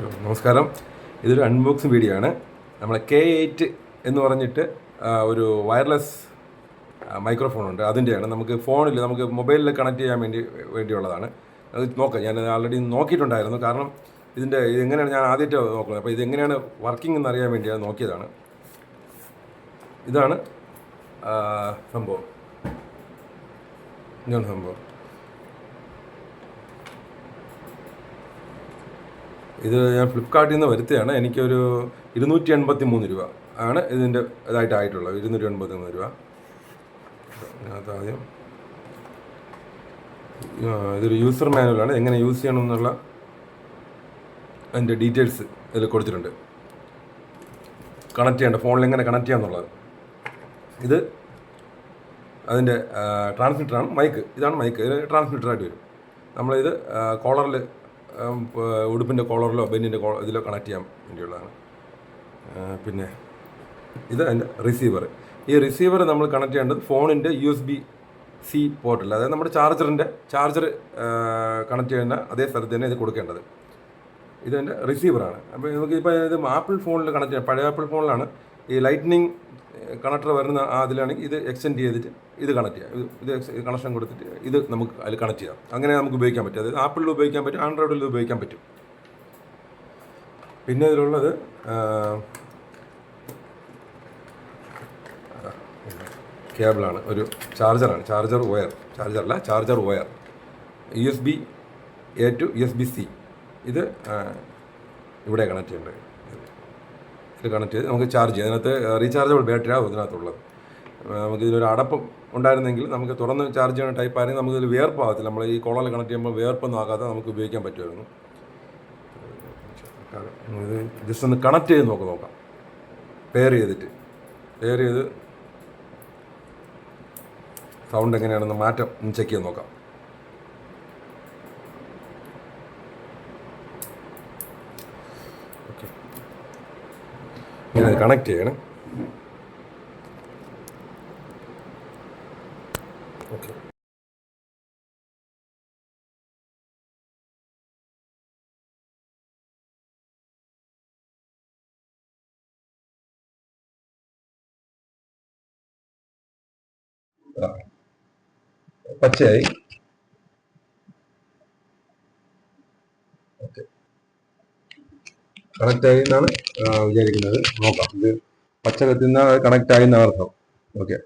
നമസ്കാരം. ഇതൊരു unboxing video ആണ്. നമ്മളെ K8 എന്ന് പറഞ്ഞിട്ട് ഒരു വയർലെസ് മൈക്രോഫോൺ ഉണ്ട്. അതിൻ്റെയാണ്. നമുക്ക് ഫോണിൽ നമുക്ക് മൊബൈലിൽ കണക്ട് ചെയ്യാൻ വേണ്ടിയുള്ളതാണ്. അത് നോക്കാം. ഞാൻ ആൾറെഡി നോക്കിയിട്ടുണ്ടായിരുന്നു. കാരണം ഇതെങ്ങനെയാണ് ഞാൻ ആദ്യമായിട്ട് നോക്കുന്നത്. അപ്പോൾ ഇതെങ്ങനെയാണ് വർക്കിംഗ് എന്ന് അറിയാൻ വേണ്ടി നോക്കിയതാണ്. ഇതാണ് സംഭവം. ഇതാണ് സംഭവം. ഇത് ഞാൻ ഫ്ലിപ്കാർട്ടിൽ നിന്ന് വരുത്തിയാണ്. എനിക്കൊരു 283 രൂപ ആണ് ഇതിൻ്റെ ഇതായിട്ടുള്ളത്. 283 രൂപ. അതിനകത്ത് ആദ്യം ഇതൊരു യൂസർ മാനുവലാണ്. എങ്ങനെ യൂസ് ചെയ്യണമെന്നുള്ള അതിൻ്റെ ഡീറ്റെയിൽസ് ഇതിൽ കൊടുത്തിട്ടുണ്ട്. കണക്ട് ചെയ്യേണ്ട ഫോണിൽ എങ്ങനെ കണക്ട് ചെയ്യാമെന്നുള്ളത്. ഇത് അതിൻ്റെ ട്രാൻസ്മിറ്ററാണ്. മൈക്ക് ഇതാണ് മൈക്ക്. ഇത് ട്രാൻസ്മിറ്ററായിട്ട് വരും. നമ്മളിത് കോളറിൽ ഉടുപ്പിൻ്റെ കോളറിലോ ബെന്നിൻ്റെ ഇതിലോ കണക്ട് ചെയ്യാൻ വേണ്ടിയുള്ളതാണ്. പിന്നെ ഇത് അതിൻ്റെ റിസീവർ. ഈ റിസീവർ നമ്മൾ കണക്ട് ചെയ്യേണ്ടത് ഫോണിൻ്റെ USB-C പോർട്ടിൽ, അതായത് നമ്മുടെ ചാർജർ കണക്ട് ചെയ്യുന്ന അതേ സ്ഥലത്ത് തന്നെ ഇത് കൊടുക്കേണ്ടത്. ഇതെൻ്റെ റിസീവറാണ്. അപ്പോൾ നമുക്ക് ഇപ്പോൾ ഇത് ആപ്പിൾ ഫോണിൽ കണക്ട് ചെയ്യാം. പഴയ ആപ്പിൾ ഫോണിലാണ് ഈ ലൈറ്റ്നിങ് കണക്ടർ വരുന്ന അതിലാണെങ്കിൽ ഇത് എക്സ്റ്റെൻഡ് ചെയ്തിട്ട് ഇത് കണക്ട് ചെയ്യാം. ഇത് കണക്ഷൻ കൊടുത്തിട്ട് ഇത് നമുക്ക് അതിൽ കണക്ട് ചെയ്യാം. അങ്ങനെ നമുക്ക് ഉപയോഗിക്കാൻ പറ്റും. അതായത് ആപ്പിളിൽ ഉപയോഗിക്കാൻ പറ്റും, ആൻഡ്രോയിഡിൽ ഉപയോഗിക്കാൻ പറ്റും. പിന്നെ ഇതിലുള്ളത് കേബിളാണ്. ഒരു ചാർജറാണ്. Charger wire USB-A to USB-C. ഇത് ഇവിടെ കണക്ട് ചെയ്യേണ്ടത്. ഇത് കണക്ട് ചെയ്ത് നമുക്ക് ചാർജ് ചെയ്യാം. അതിനകത്ത് റീചാർജബിൾ ബാറ്ററിയാണ് ഇതിനകത്തുള്ളത്. നമുക്ക് ഇതിലൊരു അടപ്പം ഉണ്ടായിരുന്നെങ്കിൽ നമുക്ക് തുറന്ന് ചാർജ് ചെയ്യുന്ന ടൈപ്പ് ആണെങ്കിൽ നമുക്ക് ഇതിൽ വേർപ്പാകത്തില്ല. നമ്മൾ ഈ കോളറിൽ കണക്ട് ചെയ്യുമ്പോൾ വേർപ്പൊന്നും ആകാതെ നമുക്ക് ഉപയോഗിക്കാൻ പറ്റുമായിരുന്നു. ഇത് ജസ്റ്റ് ഒന്ന് കണക്ട് ചെയ്ത് നോക്കാം. പെയർ ചെയ്ത് സൗണ്ട് എങ്ങനെയാണെന്ന് മാറ്റം ഒന്ന് ചെക്ക് ചെയ്ത് നോക്കാം. ഓക്കെ, ഞാനത് കണക്ട് ചെയ്യണം. ഓക്കെ, പച്ചയായി. ഓക്കെ, കണക്റ്റ് ആയി എന്നാണ് വിചാരിക്കുന്നത്. നോക്കാം. ഇത് പച്ച കത്തുന്ന കണക്റ്റ് ആയി എന്നാണ് അർത്ഥം. ഓക്കെ,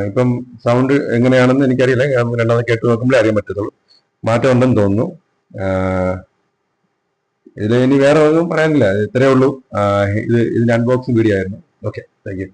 ഇപ്പം സൗണ്ട് എങ്ങനെയാണെന്ന് എനിക്കറിയില്ല. രണ്ടാമത് കേട്ട് നോക്കുമ്പോഴേ അറിയാൻ പറ്റത്തുള്ളൂ. മാറ്റം ഉണ്ടെന്ന് തോന്നുന്നു. ഇതിൽ ഇനി വേറെ ഒന്നും പറയാനില്ല. ഇത്രയേ ഉള്ളൂ. ഇതിൻ്റെ അൺബോക്സിങ് വീഡിയോ ആയിരുന്നു. Okay, thank you.